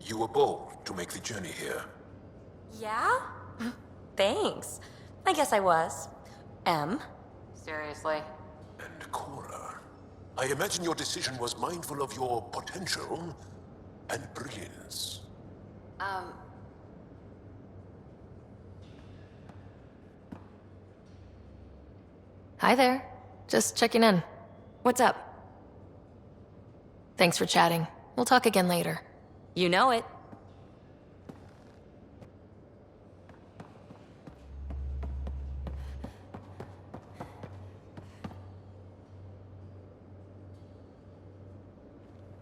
You were bold to make the journey here. Yeah? Thanks. I guess I was. M? Seriously? And Cora, I imagine your decision was mindful of your potential and brilliance. Hi there. Just checking in. What's up? Thanks for chatting. We'll talk again later. You know it.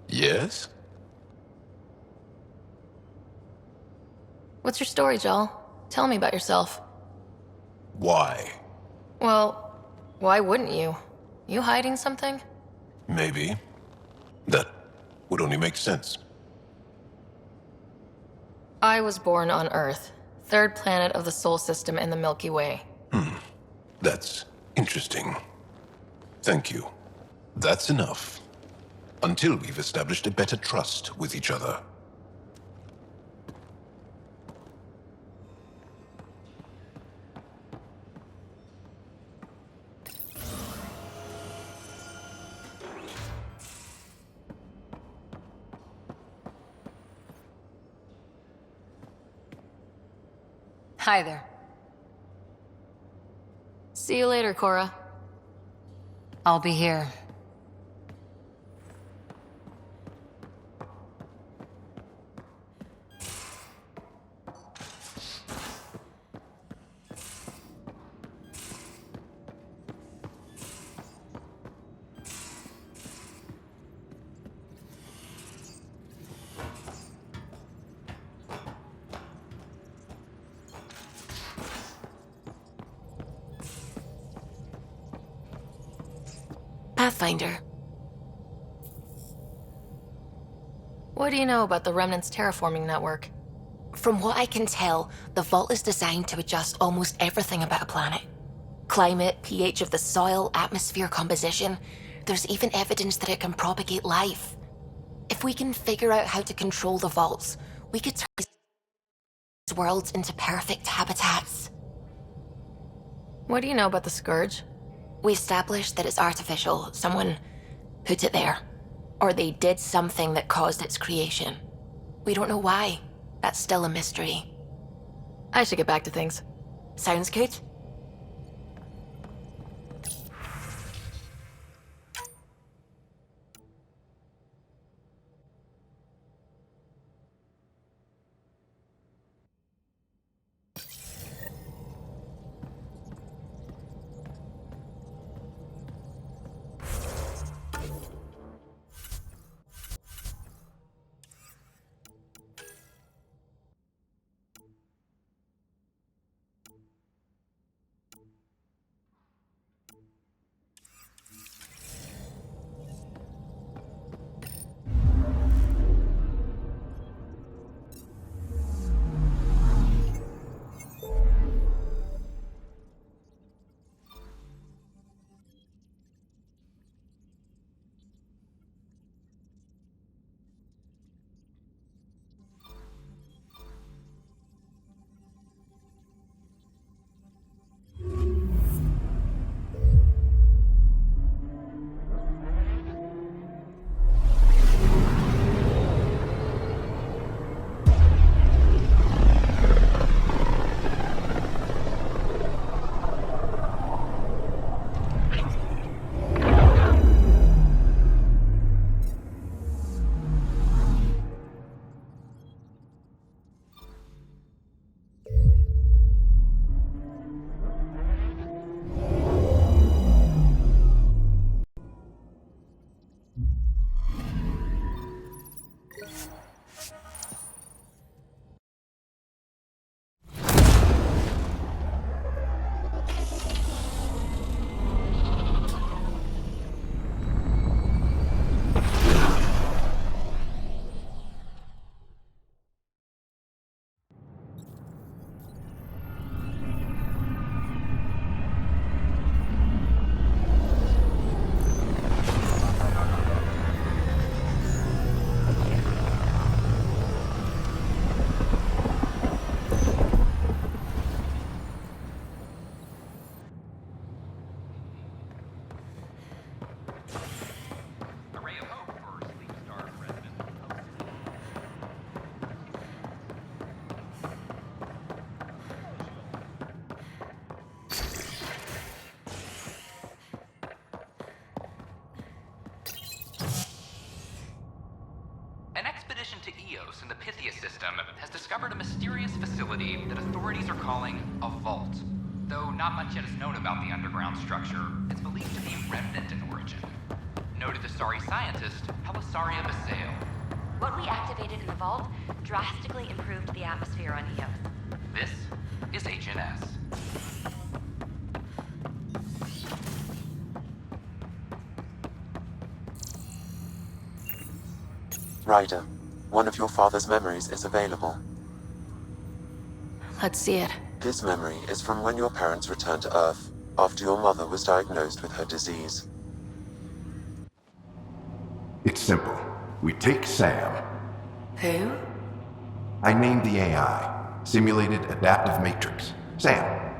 Yes? What's your story, Joel? Tell me about yourself. Why? Well, why wouldn't you? You hiding something? Maybe. That would only make sense. I was born on Earth, third planet of the Sol system in the Milky Way. That's interesting. Thank you. That's enough. Until we've established a better trust with each other. Hi there. See you later, Cora. I'll be here. Pathfinder. What do you know about the Remnant's terraforming network? From what I can tell, the vault is designed to adjust almost everything about a planet. Climate, pH of the soil, atmosphere composition. There's even evidence that it can propagate life. If we can figure out how to control the vaults, we could turn these worlds into perfect habitats. What do you know about the Scourge? We established that it's artificial. Someone put it there. Or they did something that caused its creation. We don't know why. That's still a mystery. I should get back to things. Sounds good? system has discovered a mysterious facility that authorities are calling a vault. Though not much yet is known about the underground structure, it's believed to be remnant in origin. Noted Asari scientist Pelisaria Basale. What we activated in the vault drastically improved the atmosphere on Eos. This is Agent S. Ryder, one of your father's memories is available. Let's see it. This memory is from when your parents returned to Earth, after your mother was diagnosed with her disease. It's simple. We take Sam. Who? I named the AI, Simulated Adaptive Matrix. Sam.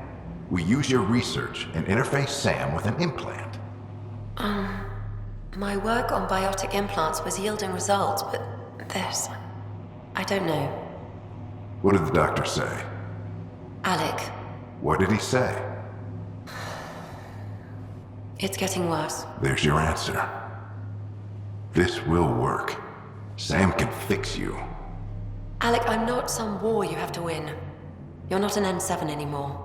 We use your research and interface Sam with an implant. My work on biotic implants was yielding results, but this... I don't know. What did the doctor say? Alec, What did he say? it's getting worse. There's your answer. This will work. Sam can fix you. Alec, I'm not some war you have to win. You're not an N7 anymore.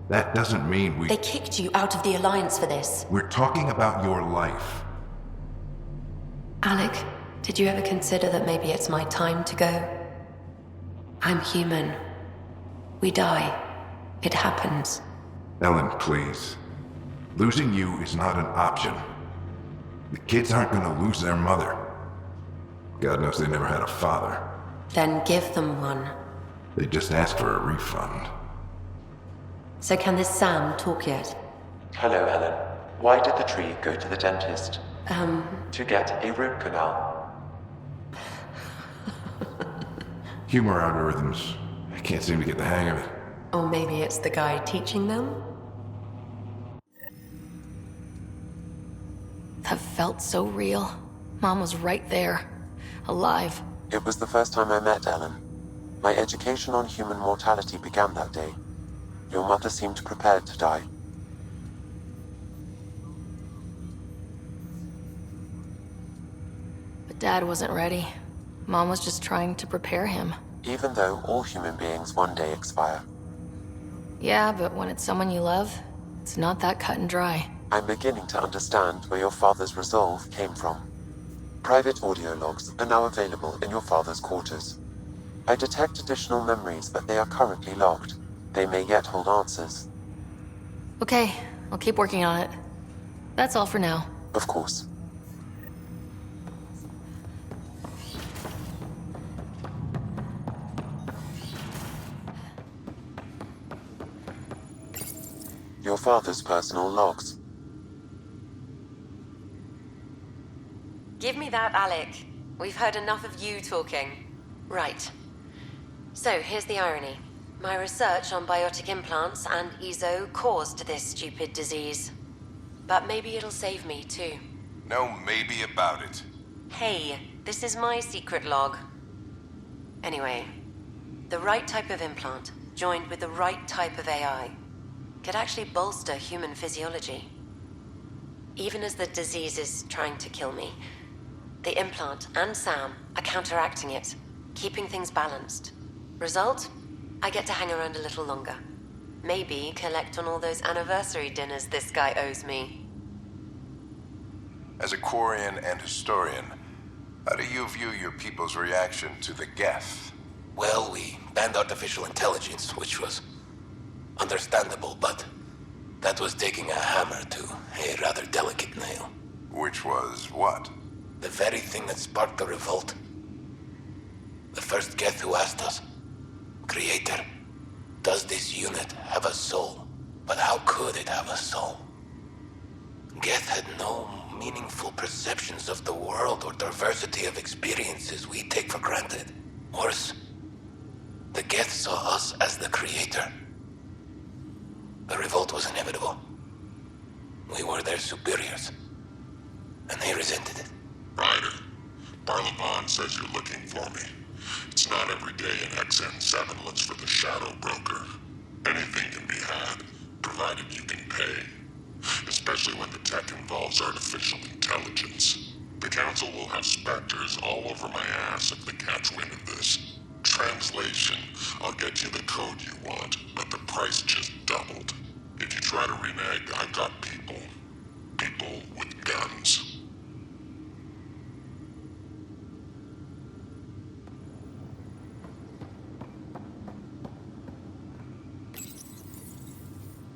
That doesn't mean They kicked you out of the Alliance for this. We're talking about your life. Alec, did you ever consider that maybe it's my time to go? I'm human. We die. It happens. Ellen, please. Losing you is not an option. The kids aren't gonna lose their mother. God knows they never had a father. Then give them one. They just asked for a refund. So can this Sam talk yet? Hello, Ellen. Why did the tree go to the dentist? To get a root canal. Humor algorithms. I can't seem to get the hang of it. Or maybe it's the guy teaching them? That felt so real. Mom was right there. Alive. It was the first time I met Ellen. My education on human mortality began that day. Your mother seemed prepared to die. But Dad wasn't ready. Mom was just trying to prepare him. Even though all human beings one day expire. Yeah, but when it's someone you love, it's not that cut and dry. I'm beginning to understand where your father's resolve came from. Private audio logs are now available in your father's quarters. I detect additional memories, but they are currently logged. They may yet hold answers. Okay, I'll keep working on it. That's all for now. Of course. Your father's personal logs. Give me that, Alec. We've heard enough of you talking. Right. So, here's the irony. My research on biotic implants and EZO caused this stupid disease. But maybe it'll save me, too. No maybe about it. Hey, this is my secret log. Anyway, the right type of implant, joined with the right type of AI, could actually bolster human physiology. Even as the disease is trying to kill me, the implant and Sam are counteracting it, keeping things balanced. Result? I get to hang around a little longer. Maybe collect on all those anniversary dinners this guy owes me. As a Quarian and historian, how do you view your people's reaction to the Geth? Well, we banned artificial intelligence, which was understandable, but that was taking a hammer to a rather delicate nail. Which was what? The very thing that sparked the revolt. The first Geth who asked us, Creator, does this unit have a soul? But how could it have a soul? Geth had no meaningful perceptions of the world or diversity of experiences we take for granted. Worse, the Geth saw us as the Creator. The revolt was inevitable. We were their superiors, and they resented it. Ryder, Barlevon says you're looking for me. It's not every day an XN7 looks for the Shadow Broker. Anything can be had, provided you can pay. Especially when the tech involves artificial intelligence. The Council will have specters all over my ass if they catch wind of this. Translation, I'll get you the code you want, but the price just doubled. If you try to renege, I've got people. People with guns.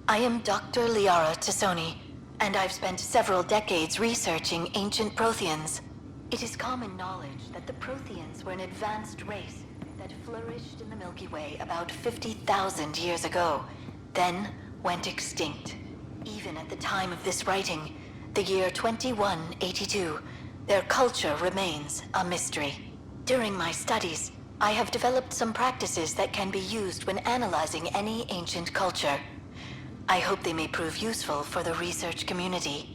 I am Dr. Liara Tassoni, and I've spent several decades researching ancient Protheans. It is common knowledge that the Protheans were an advanced race that flourished in the Milky Way about 50,000 years ago, then went extinct. Even at the time of this writing, the year 2182, their culture remains a mystery. During my studies, I have developed some practices that can be used when analyzing any ancient culture. I hope they may prove useful for the research community.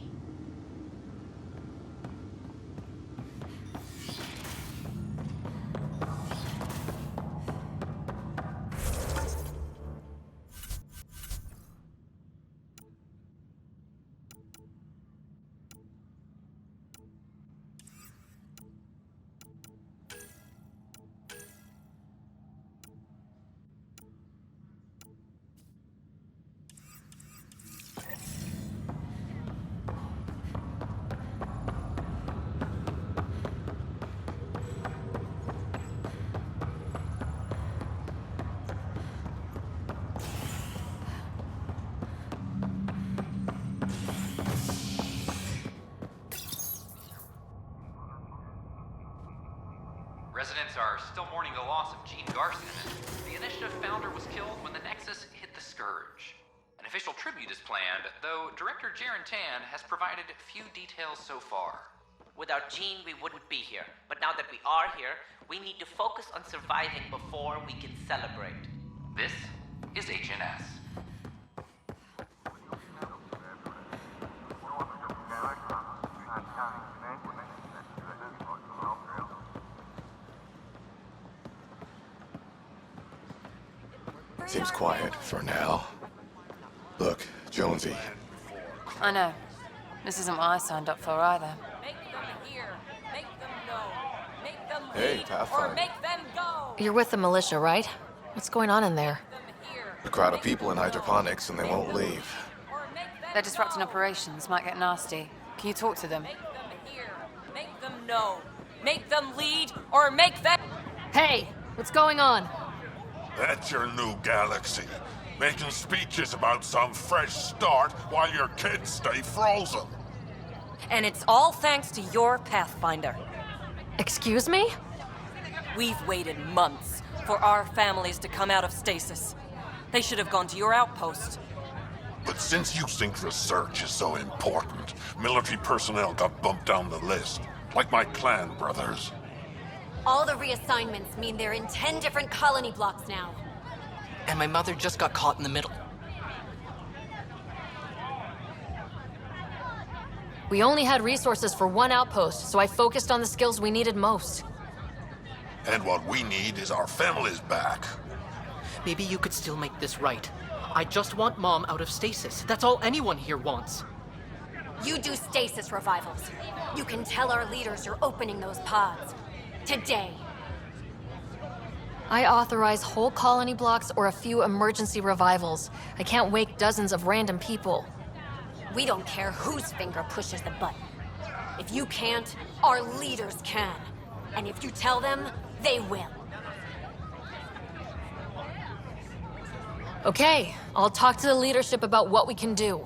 Residents are still mourning the loss of Gene Garson. The initiative founder was killed when the Nexus hit the Scourge. An official tribute is planned, though Director Jaren Tan has provided few details so far. Without Gene, we wouldn't be here. But now that we are here, we need to focus on surviving before we can celebrate. This is HNS. Seems quiet for now. Look, Jonesy. I know. This isn't what I signed up for either. Make them hear. Make them know. Make them Hey, lead, Pathfinder. or make them go. You're with the militia, right? What's going on in there? A crowd of people in hydroponics and they won't leave. They're disrupting operations. Might get nasty. Can you talk to them? Make them hear. Make them know. Make them lead, or make them... Hey! What's going on? That's your new galaxy. Making speeches about some fresh start while your kids stay frozen. And it's all thanks to your Pathfinder. Excuse me? We've waited months for our families to come out of stasis. They should have gone to your outpost. But since you think research is so important, military personnel got bumped down the list. Like my clan brothers. All the reassignments mean they're in 10 different colony blocks now. And my mother just got caught in the middle. We only had resources for one outpost, so I focused on the skills we needed most. And what we need is our families back. Maybe you could still make this right. I just want Mom out of stasis. That's all anyone here wants. You do stasis revivals. You can tell our leaders you're opening those pods. Today. I authorize whole colony blocks or a few emergency revivals. I can't wake dozens of random people. We don't care whose finger pushes the button. If you can't, our leaders can. And if you tell them, they will. Okay, I'll talk to the leadership about what we can do.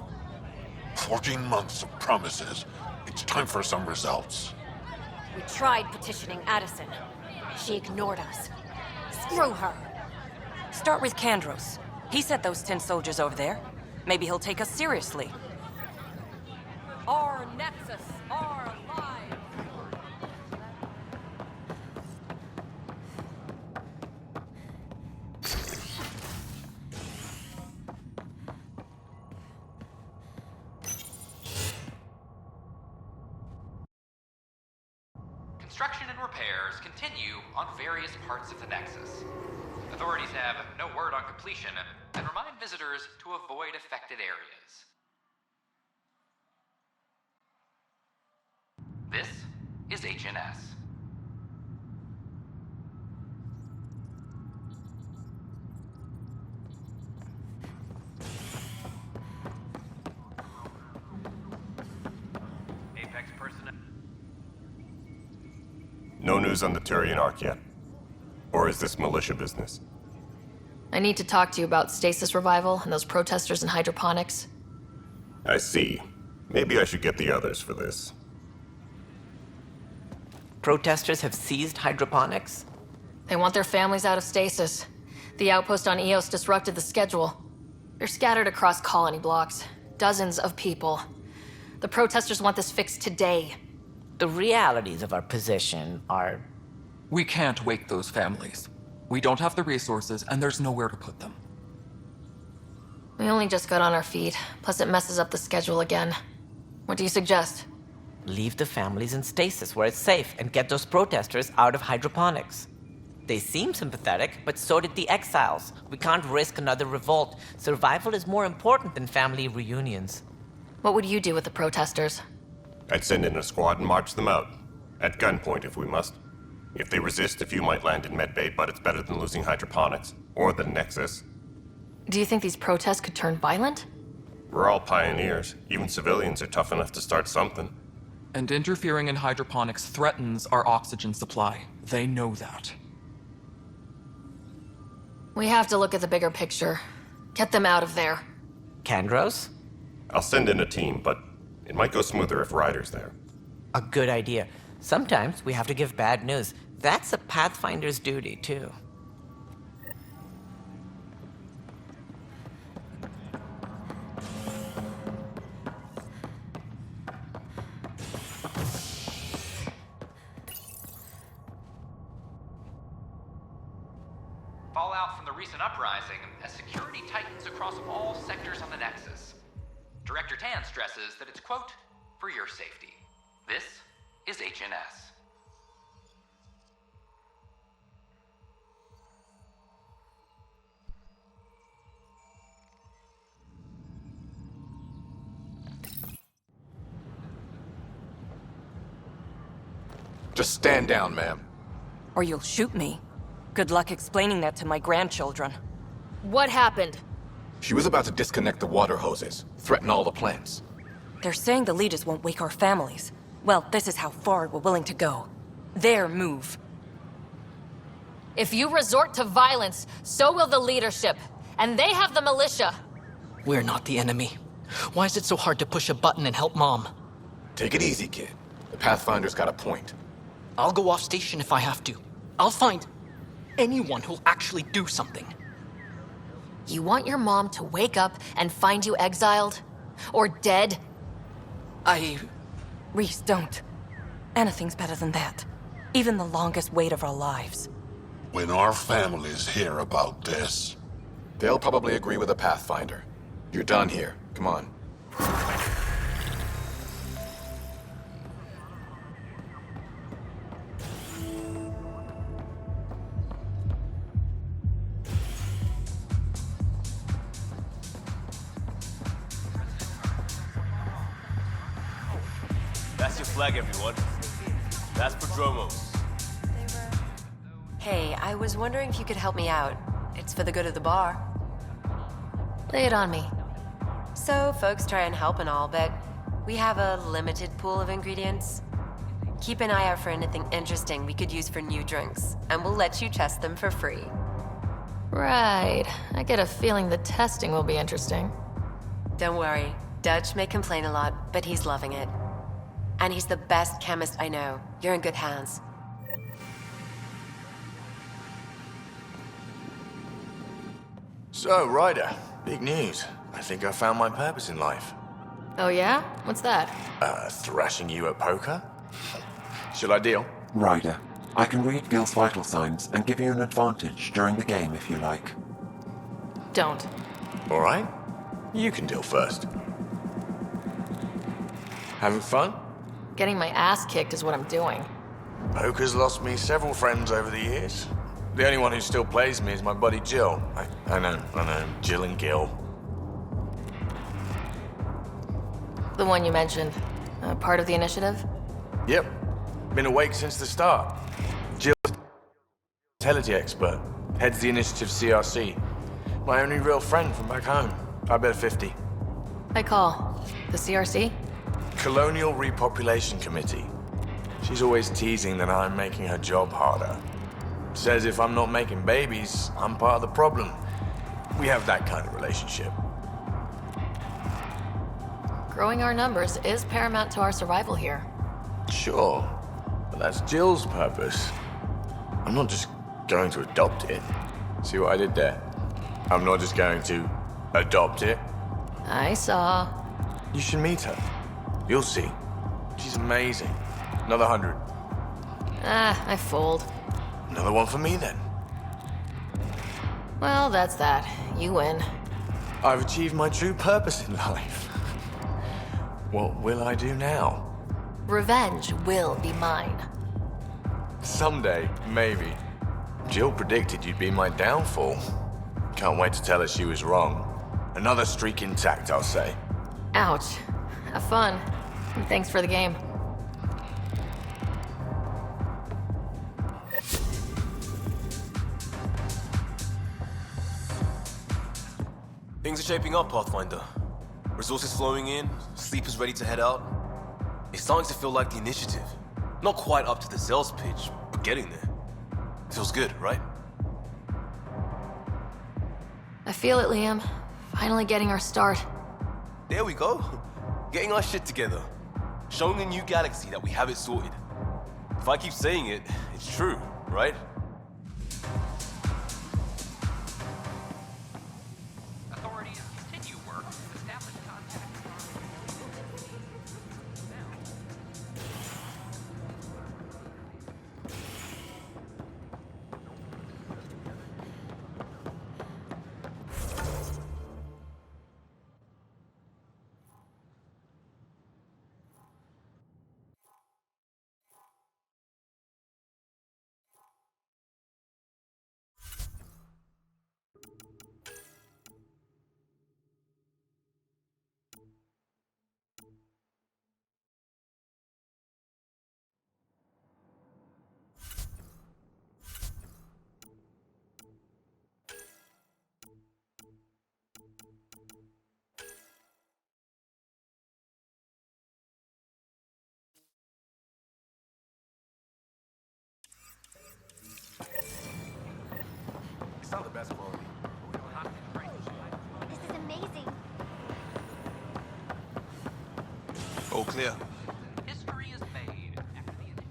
14 months of promises. It's time for some results. We tried petitioning Addison. She ignored us. Screw her. Start with Kandros. He sent those 10 soldiers over there. Maybe he'll take us seriously. Our Nexus are alive! Construction and repairs continue on various parts of the Nexus. Authorities have no word on completion and remind visitors to avoid affected areas. This is HNS. news on the Turian Ark yet? Or is this militia business? I need to talk to you about stasis revival and those protesters in hydroponics. I see. Maybe I should get the others for this. Protesters have seized hydroponics? They want their families out of stasis. The outpost on Eos disrupted the schedule. They're scattered across colony blocks. Dozens of people. The protesters want this fixed today. The realities of our position are... We can't wake those families. We don't have the resources, and there's nowhere to put them. We only just got on our feet, plus it messes up the schedule again. What do you suggest? Leave the families in stasis where it's safe and get those protesters out of hydroponics. They seem sympathetic, but so did the exiles. We can't risk another revolt. Survival is more important than family reunions. What would you do with the protesters? I'd send in a squad and march them out. At gunpoint if we must. If they resist, a few might land in medbay, but it's better than losing hydroponics. Or the Nexus. Do you think these protests could turn violent? We're all pioneers. Even civilians are tough enough to start something. And interfering in hydroponics threatens our oxygen supply. They know that. We have to look at the bigger picture. Get them out of there. Kandros? I'll send in a team, but it might go smoother if Ryder's there. A good idea. Sometimes we have to give bad news. That's a Pathfinder's duty, too. Fallout from the recent uprising as security tightens across all sectors on the Nexus. Director Tan stresses that it's, quote, for your safety. This is HNS. Just stand down, ma'am. Or you'll shoot me. Good luck explaining that to my grandchildren. What happened? She was about to disconnect the water hoses, threaten all the plants. They're saying the leaders won't wake our families. Well, this is how far we're willing to go. Their move. If you resort to violence, so will the leadership. And they have the militia. We're not the enemy. Why is it so hard to push a button and help Mom? Take it easy, kid. The Pathfinder's got a point. I'll go off station if I have to. I'll find anyone who'll actually do something. You want your mom to wake up and find you exiled? Or dead? Reese, don't. Anything's better than that. Even the longest wait of our lives. When our families hear about this... They'll probably agree with the Pathfinder. You're done here. Come on. That's your flag, everyone. That's Prodromos. Hey, I was wondering if you could help me out. It's for the good of the bar. Lay it on me. So, folks try and help and all, but we have a limited pool of ingredients. Keep an eye out for anything interesting we could use for new drinks, and we'll let you test them for free. Right. I get a feeling the testing will be interesting. Don't worry. Dutch may complain a lot, but he's loving it. And he's the best chemist I know. You're in good hands. So, Ryder, big news. I think I found my purpose in life. Oh yeah? What's that? Thrashing you at poker? Shall I deal? Ryder, I can read Gil's vital signs and give you an advantage during the game if you like. Don't. All right. You can deal first. Having fun? Getting my ass kicked is what I'm doing. Poker's lost me several friends over the years. The only one who still plays me is my buddy Jill. I know. Jill and Gil. The one you mentioned. Part of the initiative? Yep. Been awake since the start. Jill, intelligence expert, heads the initiative CRC. My only real friend from back home. I bet 50. I call. The CRC? Colonial Repopulation Committee. She's always teasing that I'm making her job harder. Says if I'm not making babies, I'm part of the problem. We have that kind of relationship. Growing our numbers is paramount to our survival here. Sure, but that's Jill's purpose. I'm not just going to adopt it. See what I did there? I'm not just going to adopt it. I saw. You should meet her. You'll see. She's amazing. Another 100. I fold. Another one for me, then. Well, that's that. You win. I've achieved my true purpose in life. What will I do now? Revenge will be mine. Someday, maybe. Jill predicted you'd be my downfall. Can't wait to tell her she was wrong. Another streak intact, I'll say. Ouch. Have fun. And thanks for the game. Things are shaping up, Pathfinder. Resources flowing in, sleepers ready to head out. It's starting to feel like the initiative. Not quite up to the sales pitch, but getting there. Feels good, right? I feel it, Liam. Finally getting our start. There we go. Getting our shit together. Showing the new galaxy that we have it sorted. If I keep saying it, it's true, right? Authorities continue work to establish contact. It's not the best quality. This is amazing. All clear. History is made after the initiative.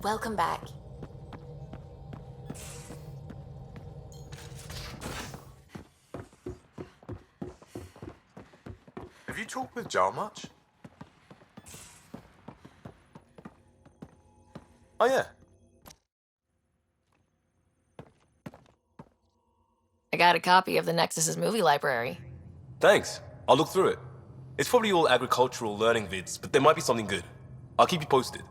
Welcome back. Have you talked with Jar much? Oh yeah. I got a copy of the Nexus's movie library. Thanks. I'll look through it. It's probably all agricultural learning vids, but there might be something good. I'll keep you posted.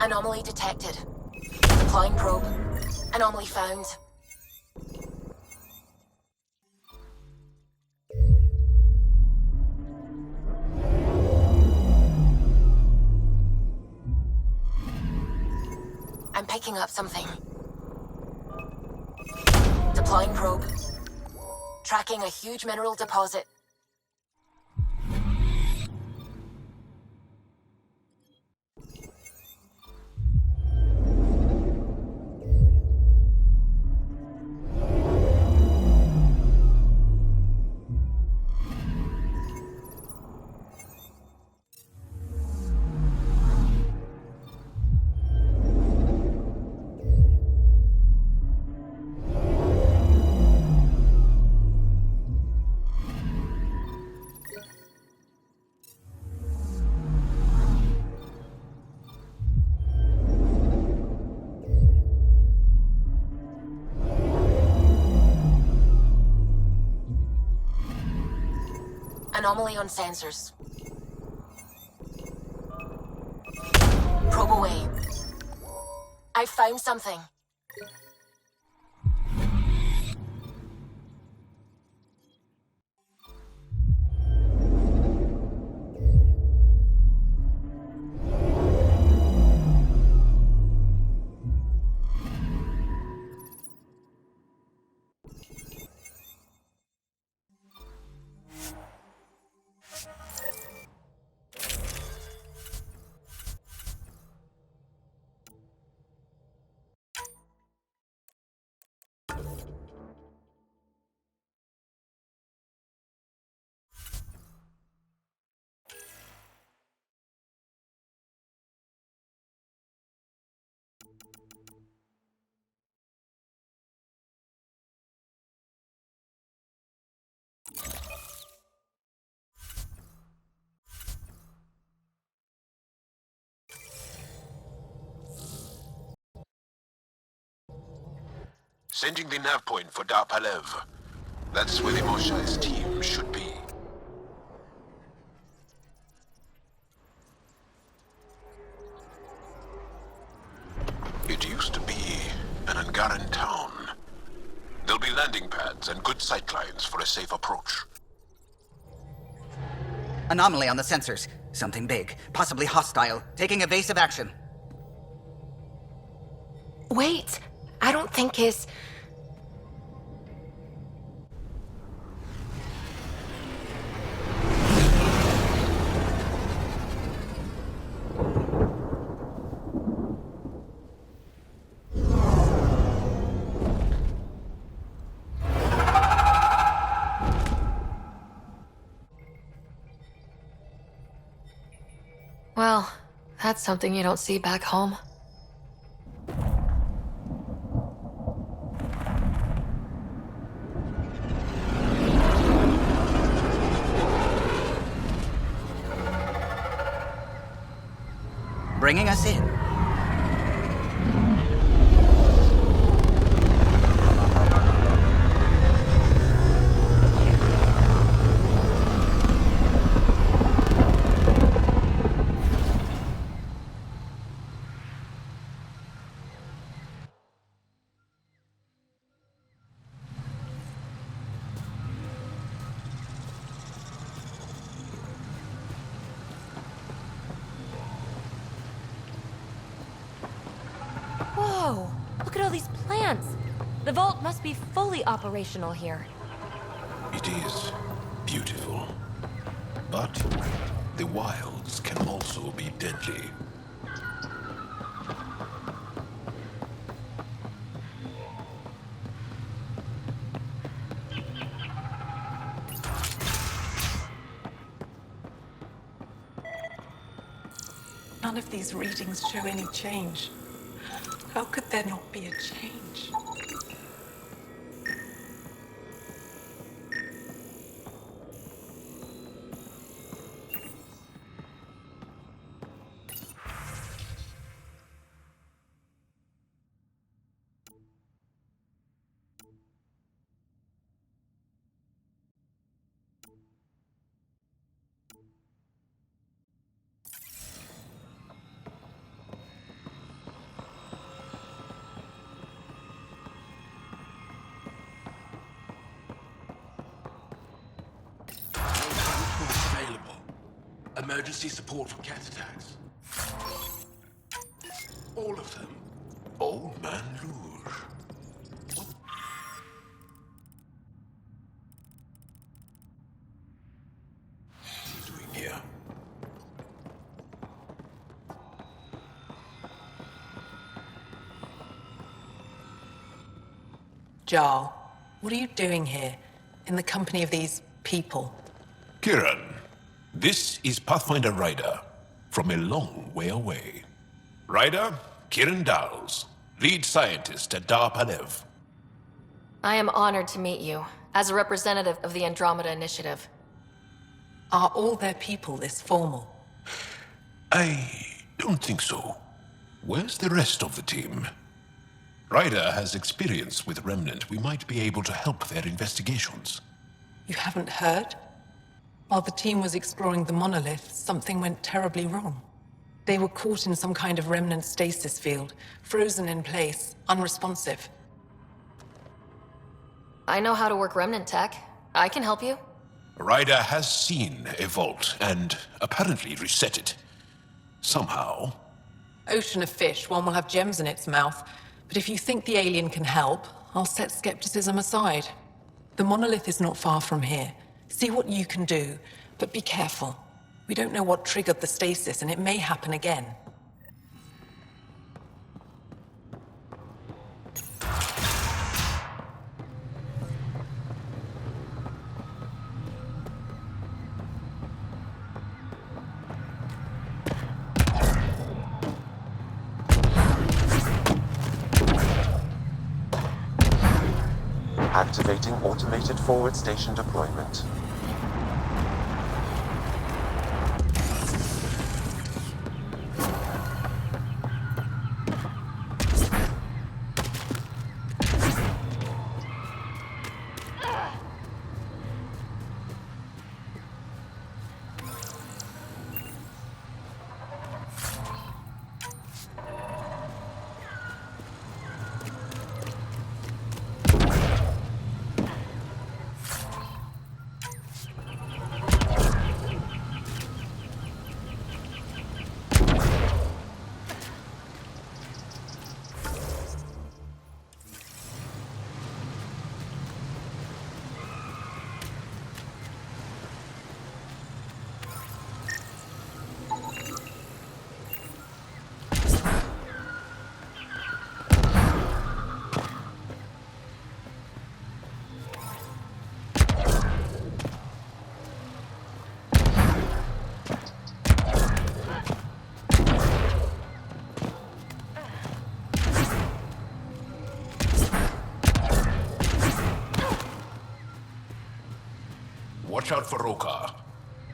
Anomaly detected. Deploying probe. Anomaly found. I'm picking up something. Deploying probe. Tracking a huge mineral deposit. Anomaly on sensors. Probe away. I found something. Sending the nav point for Dar Palev. That's where the Moshai's team should be. It used to be an Angaran town. There'll be landing pads and good sightlines for a safe approach. Anomaly on the sensors. Something big, possibly hostile, taking evasive action. Wait, I don't think his... Well, that's something you don't see back home. Bringing us in. Whoa! Look at all these plants! The vault must be fully operational here. It is beautiful. But the wilds can also be deadly. None of these readings show any change. How could there not be a change? emergency support for cat attacks. All of them. Old Man Luge. What's he doing here? Jarl, what are you doing here, in the company of these people? Kieran, this is Pathfinder Ryder, from a long way away. Ryder, Kieran Dowles, lead scientist at Dar Palev. I am honored to meet you, as a representative of the Andromeda Initiative. Are all their people this formal? I don't think so. Where's the rest of the team? Ryder has experience with Remnant. We might be able to help their investigations. You haven't heard? While the team was exploring the monolith, something went terribly wrong. They were caught in some kind of remnant stasis field, frozen in place, unresponsive. I know how to work remnant tech. I can help you. Ryder has seen a vault and apparently reset it. Somehow. Ocean of fish, one will have gems in its mouth. But if you think the alien can help, I'll set skepticism aside. The monolith is not far from here. See what you can do, but be careful. We don't know what triggered the stasis, and it may happen again. Activating automated forward station deployment. Watch out for Rokar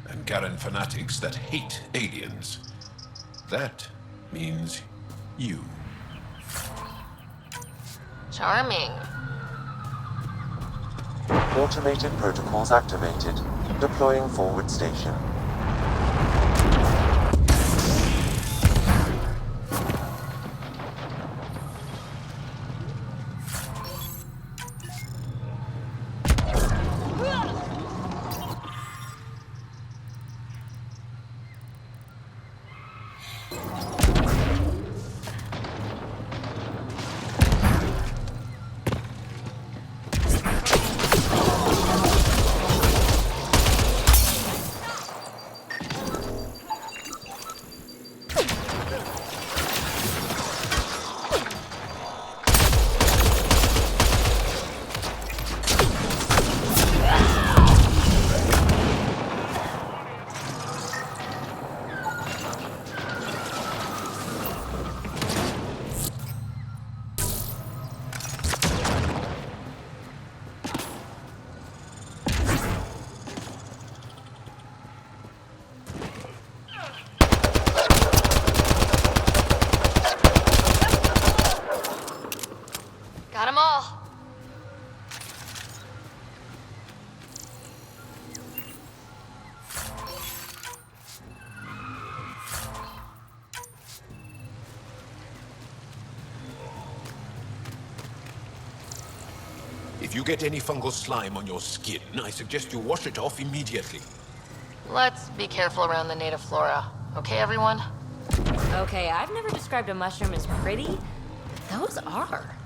and Garen fanatics that hate aliens. That means you. Charming. Automated protocols activated. Deploying forward station. Got 'em all. If you get any fungal slime on your skin, I suggest you wash it off immediately. Let's be careful around the native flora. Okay, everyone? Okay, I've never described a mushroom as pretty. Those are.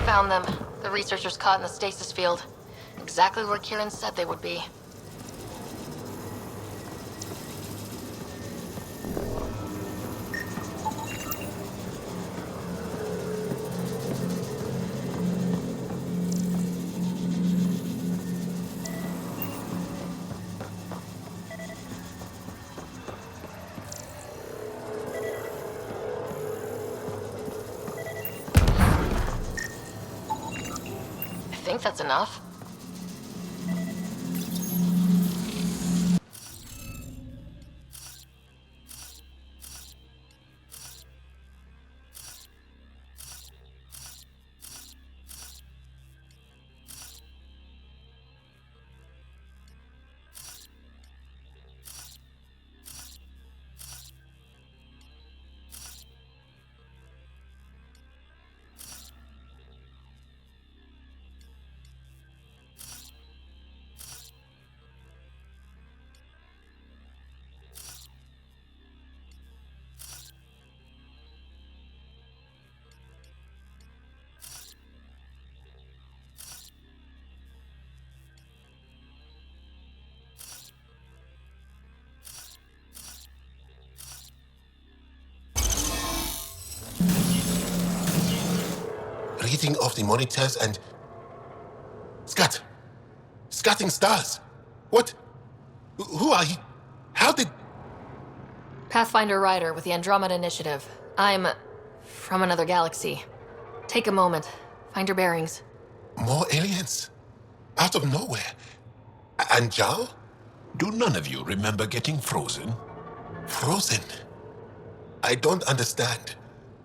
Found them. The researchers caught in the stasis field. Exactly where Kieran said they would be. I think that's enough. Reading of the monitors and... Scatting stars. What? Who are you? How did... Pathfinder Ryder with the Andromeda Initiative. I'm... from another galaxy. Take a moment. Find your bearings. More aliens? Out of nowhere? And Jal? Do none of you remember getting frozen? Frozen? I don't understand.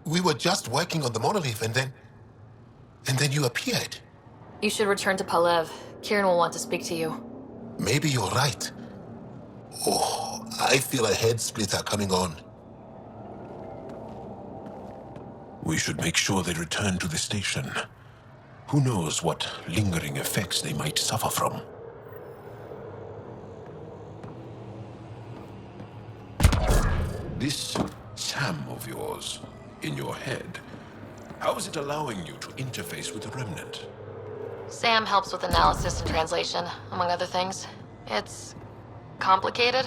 We were just working on the monolith and then you appeared. You should return to Palev. Kieran will want to speak to you. Maybe you're right. Oh, I feel a head splitter coming on. We should make sure they return to the station. Who knows what lingering effects they might suffer from. This Sam of yours, in your head, how is it allowing you to interface with the Remnant? Sam helps with analysis and translation, among other things. It's complicated.